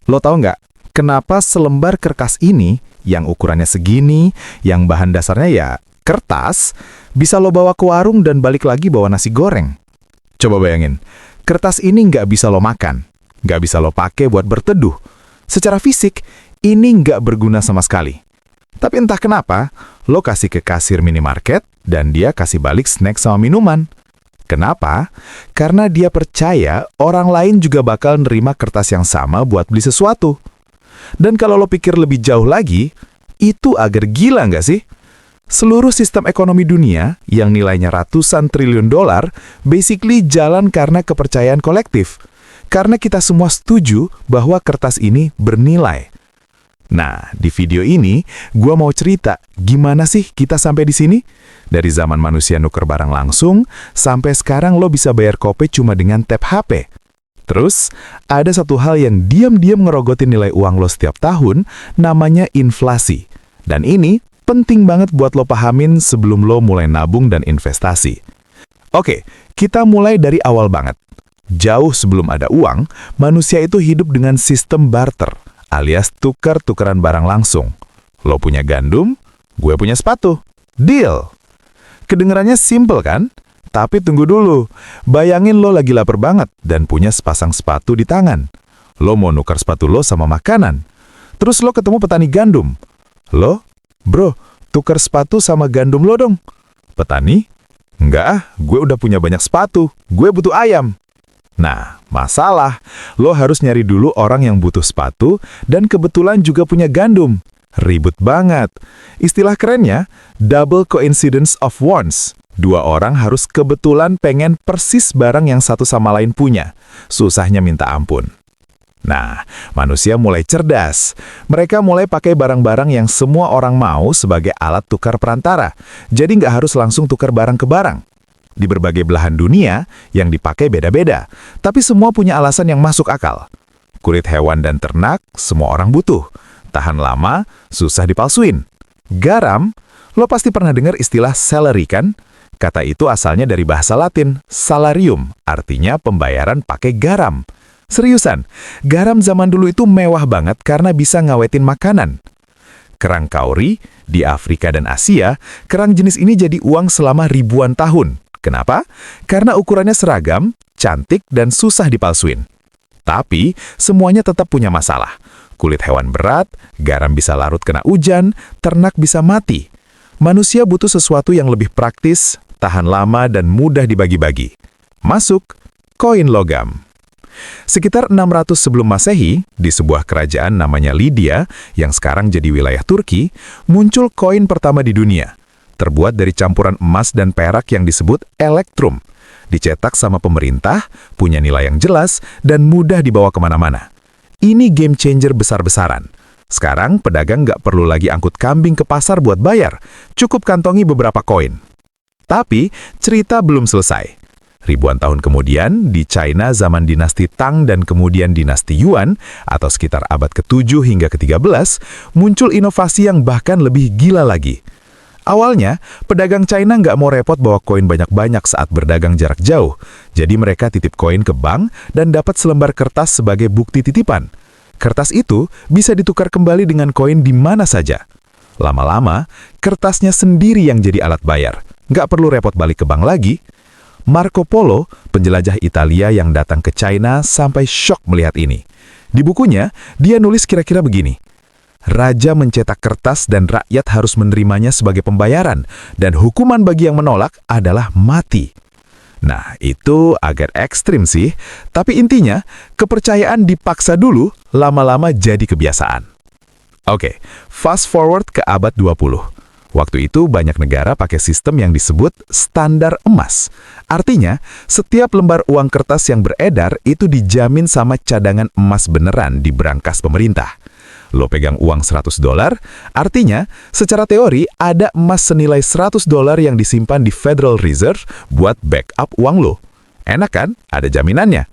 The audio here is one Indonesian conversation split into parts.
Lo tahu nggak, kenapa selembar kertas ini, yang ukurannya segini, yang bahan dasarnya ya kertas, bisa lo bawa ke warung dan balik lagi bawa nasi goreng? Coba bayangin, kertas ini nggak bisa lo makan, nggak bisa lo pakai buat berteduh. Secara fisik, ini nggak berguna sama sekali. Tapi entah kenapa, lo kasih ke kasir minimarket dan dia kasih balik snack sama minuman. Kenapa? Karena dia percaya orang lain juga bakal nerima kertas yang sama buat beli sesuatu. Dan kalau lo pikir lebih jauh lagi, itu agak gila nggak sih? Seluruh sistem ekonomi dunia yang nilainya ratusan triliun dolar basically jalan karena kepercayaan kolektif. Karena kita semua setuju bahwa kertas ini bernilai. Nah, di video ini, gua mau cerita gimana sih kita sampai di sini? Dari zaman manusia nuker barang langsung, sampai sekarang lo bisa bayar kopi cuma dengan tap HP. Terus, ada satu hal yang diam-diam ngerogotin nilai uang lo setiap tahun, namanya inflasi. Dan ini penting banget buat lo pahamin sebelum lo mulai nabung dan investasi. Oke, kita mulai dari awal banget. Jauh sebelum ada uang, manusia itu hidup dengan sistem barter, alias tukar-tukaran barang langsung. Lo punya gandum, gue punya sepatu. Deal! Kedengarannya simple kan? Tapi tunggu dulu. Bayangin lo lagi lapar banget dan punya sepasang sepatu di tangan. Lo mau nukar sepatu lo sama makanan. Terus lo ketemu petani gandum. Lo, bro, tukar sepatu sama gandum lo dong. Petani? Enggak ah, gue udah punya banyak sepatu. Gue butuh ayam. Nah, masalah, lo harus nyari dulu orang yang butuh sepatu dan kebetulan juga punya gandum. Ribet banget. Istilah kerennya, double coincidence of wants. Dua orang harus kebetulan pengen persis barang yang satu sama lain punya. Susahnya minta ampun. Nah, manusia mulai cerdas. Mereka mulai pakai barang-barang yang semua orang mau sebagai alat tukar perantara. Jadi nggak harus langsung tukar barang ke barang. Di berbagai belahan dunia, yang dipakai beda-beda, tapi semua punya alasan yang masuk akal. Kulit hewan dan ternak, semua orang butuh. Tahan lama, susah dipalsuin. Garam, lo pasti pernah dengar istilah salary kan? Kata itu asalnya dari bahasa Latin, salarium, artinya pembayaran pakai garam. Seriusan, garam zaman dulu itu mewah banget karena bisa ngawetin makanan. Kerang kauri, di Afrika dan Asia, kerang jenis ini jadi uang selama ribuan tahun. Kenapa? Karena ukurannya seragam, cantik, dan susah dipalsuin. Tapi, semuanya tetap punya masalah. Kulit hewan berat, garam bisa larut kena hujan, ternak bisa mati. Manusia butuh sesuatu yang lebih praktis, tahan lama, dan mudah dibagi-bagi. Masuk, koin logam. Sekitar 600 sebelum Masehi, di sebuah kerajaan namanya Lydia, yang sekarang jadi wilayah Turki, muncul koin pertama di dunia. Terbuat dari campuran emas dan perak yang disebut elektrum. Dicetak sama pemerintah, punya nilai yang jelas, dan mudah dibawa kemana-mana. Ini game changer besar-besaran. Sekarang pedagang nggak perlu lagi angkut kambing ke pasar buat bayar, cukup kantongi beberapa koin. Tapi cerita belum selesai. Ribuan tahun kemudian, di China zaman dinasti Tang dan kemudian dinasti Yuan, atau sekitar abad ke-7 hingga ke-13, muncul inovasi yang bahkan lebih gila lagi. Awalnya, pedagang China nggak mau repot bawa koin banyak-banyak saat berdagang jarak jauh. Jadi mereka titip koin ke bank dan dapat selembar kertas sebagai bukti titipan. Kertas itu bisa ditukar kembali dengan koin di mana saja. Lama-lama, kertasnya sendiri yang jadi alat bayar. Nggak perlu repot balik ke bank lagi. Marco Polo, penjelajah Italia yang datang ke China sampai syok melihat ini. Di bukunya, dia nulis kira-kira begini. Raja mencetak kertas dan rakyat harus menerimanya sebagai pembayaran, dan hukuman bagi yang menolak adalah mati. Nah, itu agak ekstrim sih, tapi intinya, kepercayaan dipaksa dulu, lama-lama jadi kebiasaan. Oke, fast forward ke abad 20. Waktu itu banyak negara pakai sistem yang disebut standar emas. Artinya, setiap lembar uang kertas yang beredar itu dijamin sama cadangan emas beneran di brankas pemerintah. Lo pegang uang $100, artinya secara teori ada emas senilai $100 yang disimpan di Federal Reserve buat backup uang lo. Enak kan? Ada jaminannya.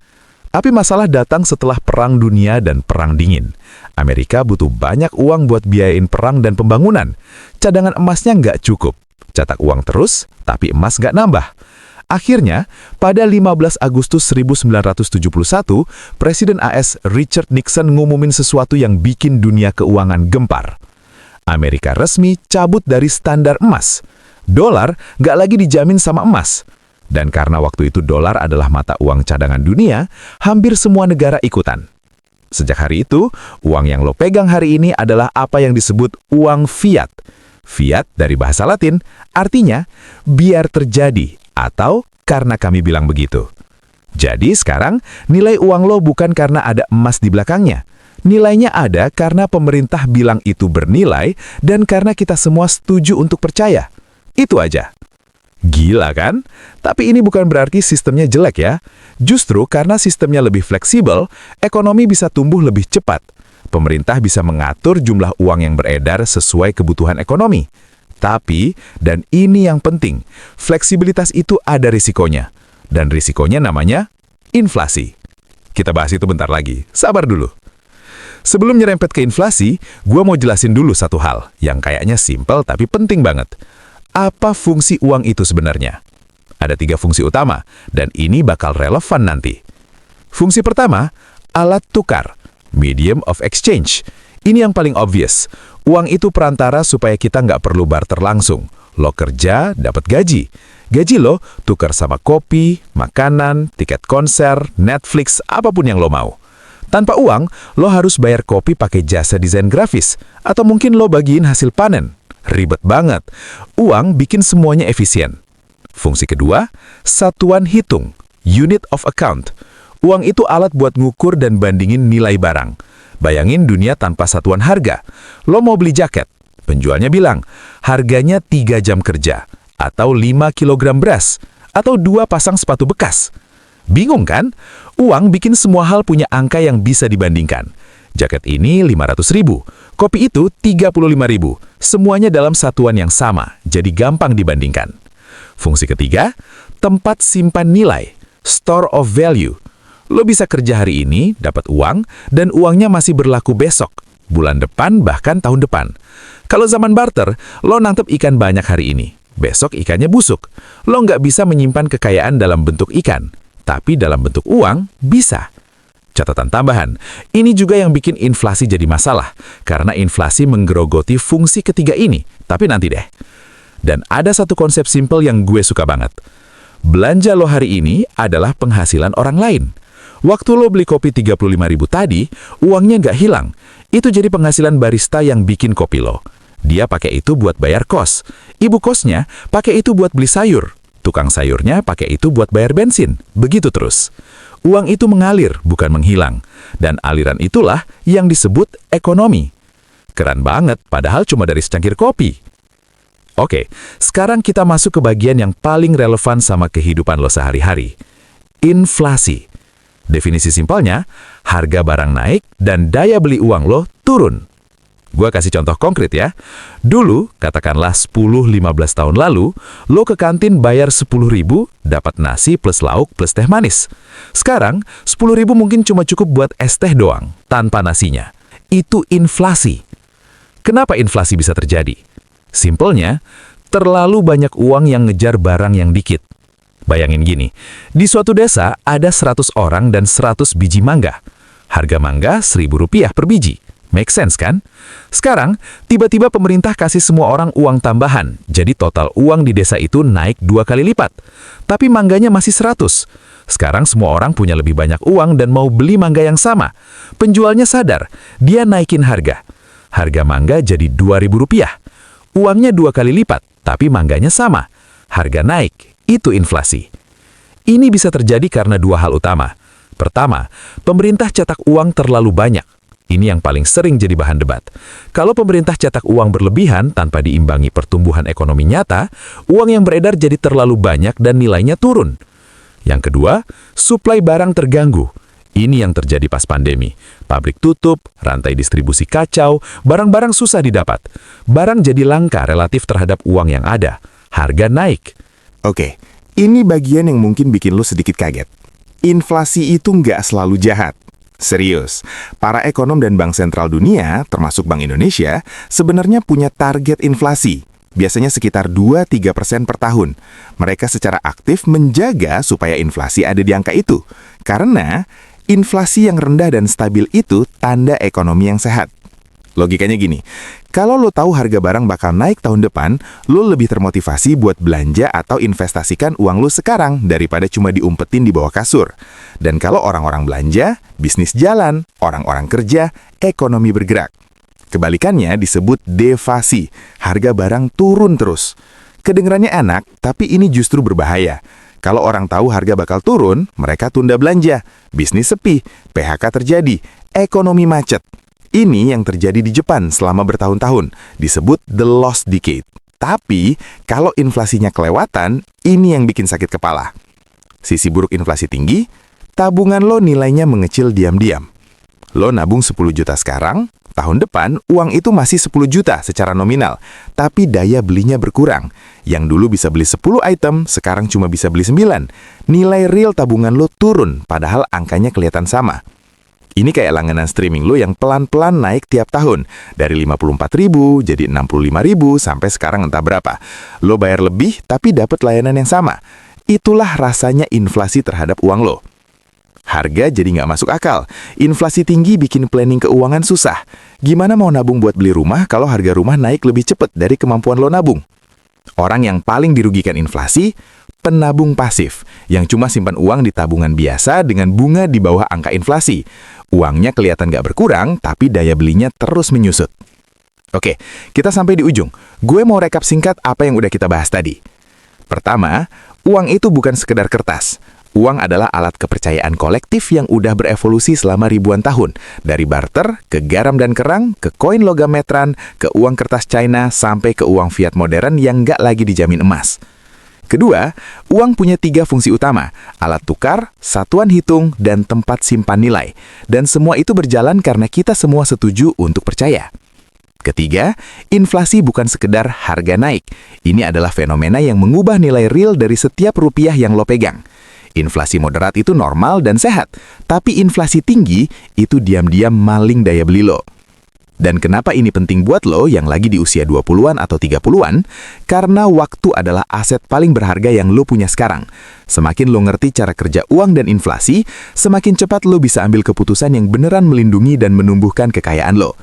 Tapi masalah datang setelah Perang Dunia dan Perang Dingin. Amerika butuh banyak uang buat biayain perang dan pembangunan. Cadangan emasnya nggak cukup. Cetak uang terus, tapi emas nggak nambah. Akhirnya, pada 15 Agustus 1971, Presiden AS Richard Nixon ngumumin sesuatu yang bikin dunia keuangan gempar. Amerika resmi cabut dari standar emas. Dolar nggak lagi dijamin sama emas. Dan karena waktu itu dolar adalah mata uang cadangan dunia, hampir semua negara ikutan. Sejak hari itu, uang yang lo pegang hari ini adalah apa yang disebut uang fiat. Fiat dari bahasa Latin, artinya biar terjadi atau karena kami bilang begitu. Jadi sekarang, nilai uang lo bukan karena ada emas di belakangnya. Nilainya ada karena pemerintah bilang itu bernilai dan karena kita semua setuju untuk percaya. Itu aja. Gila kan? Tapi ini bukan berarti sistemnya jelek ya. Justru karena sistemnya lebih fleksibel, ekonomi bisa tumbuh lebih cepat. Pemerintah bisa mengatur jumlah uang yang beredar sesuai kebutuhan ekonomi. Tapi, dan ini yang penting, fleksibilitas itu ada risikonya. Dan risikonya namanya inflasi. Kita bahas itu bentar lagi. Sabar dulu. Sebelum nyerempet ke inflasi, gue mau jelasin dulu satu hal yang kayaknya simpel tapi penting banget. Apa fungsi uang itu sebenarnya? Ada 3 fungsi utama, dan ini bakal relevan nanti. Fungsi pertama, alat tukar, medium of exchange. Ini yang paling obvious. Uang itu perantara supaya kita nggak perlu barter langsung. Lo kerja, dapat gaji. Gaji lo tukar sama kopi, makanan, tiket konser, Netflix, apapun yang lo mau. Tanpa uang, lo harus bayar kopi pakai jasa desain grafis, atau mungkin lo bagiin hasil panen. Ribet banget. Uang bikin semuanya efisien. Fungsi kedua, satuan hitung, unit of account. Uang itu alat buat ngukur dan bandingin nilai barang. Bayangin dunia tanpa satuan harga. Lo mau beli jaket, penjualnya bilang, harganya 3 jam kerja, atau 5 kilogram beras, atau 2 pasang sepatu bekas. Bingung kan? Uang bikin semua hal punya angka yang bisa dibandingkan. Jaket ini 500.000, kopi itu 35.000. Semuanya dalam satuan yang sama, jadi gampang dibandingkan. Fungsi ketiga, tempat simpan nilai, store of value. Lo bisa kerja hari ini, dapat uang, dan uangnya masih berlaku besok, bulan depan, bahkan tahun depan. Kalau zaman barter, lo nangkep ikan banyak hari ini. Besok ikannya busuk. Lo nggak bisa menyimpan kekayaan dalam bentuk ikan, tapi dalam bentuk uang, bisa. Catatan tambahan, ini juga yang bikin inflasi jadi masalah, karena inflasi menggerogoti fungsi ketiga ini, tapi nanti deh. Dan ada satu konsep simpel yang gue suka banget. Belanja lo hari ini adalah penghasilan orang lain. Waktu lo beli kopi 35.000 tadi, uangnya nggak hilang. Itu jadi penghasilan barista yang bikin kopi lo. Dia pakai itu buat bayar kos. Ibu kosnya pakai itu buat beli sayur. Tukang sayurnya pakai itu buat bayar bensin. Begitu terus. Uang itu mengalir, bukan menghilang. Dan aliran itulah yang disebut ekonomi. Keren banget, padahal cuma dari secangkir kopi. Oke, sekarang kita masuk ke bagian yang paling relevan sama kehidupan lo sehari-hari. Inflasi. Definisi simpelnya, harga barang naik dan daya beli uang lo turun. Gua kasih contoh konkret ya. Dulu, katakanlah 10-15 tahun lalu, lo ke kantin bayar 10.000, dapat nasi plus lauk plus teh manis. Sekarang, 10.000 mungkin cuma cukup buat es teh doang, tanpa nasinya. Itu inflasi. Kenapa inflasi bisa terjadi? Simpelnya, terlalu banyak uang yang ngejar barang yang dikit. Bayangin gini, di suatu desa ada 100 orang dan 100 biji mangga. Harga mangga Rp1.000 per biji. Make sense kan? Sekarang, tiba-tiba pemerintah kasih semua orang uang tambahan, jadi total uang di desa itu naik 2 kali lipat. Tapi mangganya masih 100. Sekarang semua orang punya lebih banyak uang dan mau beli mangga yang sama. Penjualnya sadar, dia naikin harga. Harga mangga jadi Rp2.000. Uangnya 2 kali lipat, tapi mangganya sama. Harga naik. Itu inflasi. Ini bisa terjadi karena 2 hal utama. Pertama, pemerintah cetak uang terlalu banyak. Ini yang paling sering jadi bahan debat. Kalau pemerintah cetak uang berlebihan tanpa diimbangi pertumbuhan ekonomi nyata, uang yang beredar jadi terlalu banyak dan nilainya turun. Yang kedua, suplai barang terganggu. Ini yang terjadi pas pandemi. Pabrik tutup, rantai distribusi kacau, barang-barang susah didapat. Barang jadi langka relatif terhadap uang yang ada. Harga naik. Oke, ini bagian yang mungkin bikin lo sedikit kaget. Inflasi itu nggak selalu jahat. Serius, para ekonom dan bank sentral dunia, termasuk Bank Indonesia, sebenarnya punya target inflasi. biasanya sekitar 2-3% per tahun. Mereka secara aktif menjaga supaya inflasi ada di angka itu. Karena inflasi yang rendah dan stabil itu tanda ekonomi yang sehat. Logikanya gini, kalau lo tahu harga barang bakal naik tahun depan, lo lebih termotivasi buat belanja atau investasikan uang lo sekarang daripada cuma diumpetin di bawah kasur. Dan kalau orang-orang belanja, bisnis jalan, orang-orang kerja, ekonomi bergerak. Kebalikannya disebut deflasi, harga barang turun terus. Kedengarannya enak, tapi ini justru berbahaya. Kalau orang tahu harga bakal turun, mereka tunda belanja, bisnis sepi, PHK terjadi, ekonomi macet. Ini yang terjadi di Jepan selama bertahun-tahun, disebut the lost decade. Tapi, kalau inflasinya kelewatan, ini yang bikin sakit kepala. Sisi buruk inflasi tinggi, tabungan lo nilainya mengecil diam-diam. Lo nabung 10 juta sekarang, tahun depan uang itu masih 10 juta secara nominal, tapi daya belinya berkurang. Yang dulu bisa beli 10 item, sekarang cuma bisa beli 9. Nilai real tabungan lo turun, padahal angkanya kelihatan sama. Ini kayak langganan streaming lo yang pelan-pelan naik tiap tahun. Dari 54.000 jadi 65.000 sampai sekarang entah berapa. Lo bayar lebih tapi dapat layanan yang sama. Itulah rasanya inflasi terhadap uang lo. Harga jadi nggak masuk akal. Inflasi tinggi bikin planning keuangan susah. Gimana mau nabung buat beli rumah kalau harga rumah naik lebih cepat dari kemampuan lo nabung? Orang yang paling dirugikan inflasi, penabung pasif, yang cuma simpan uang di tabungan biasa dengan bunga di bawah angka inflasi. Uangnya kelihatan nggak berkurang, tapi daya belinya terus menyusut. Oke, kita sampai di ujung. Gue mau rekap singkat apa yang udah kita bahas tadi. Pertama, uang itu bukan sekedar kertas. Uang adalah alat kepercayaan kolektif yang udah berevolusi selama ribuan tahun. Dari barter, ke garam dan kerang, ke koin logam meteran, ke uang kertas China, sampai ke uang fiat modern yang nggak lagi dijamin emas. Kedua, uang punya 3 fungsi utama, alat tukar, satuan hitung, dan tempat simpan nilai. Dan semua itu berjalan karena kita semua setuju untuk percaya. Ketiga, inflasi bukan sekedar harga naik. Ini adalah fenomena yang mengubah nilai real dari setiap rupiah yang lo pegang. Inflasi moderat itu normal dan sehat, tapi inflasi tinggi itu diam-diam maling daya beli lo. Dan kenapa ini penting buat lo yang lagi di usia 20-an atau 30-an? Karena waktu adalah aset paling berharga yang lo punya sekarang. Semakin lo ngerti cara kerja uang dan inflasi, semakin cepat lo bisa ambil keputusan yang beneran melindungi dan menumbuhkan kekayaan lo.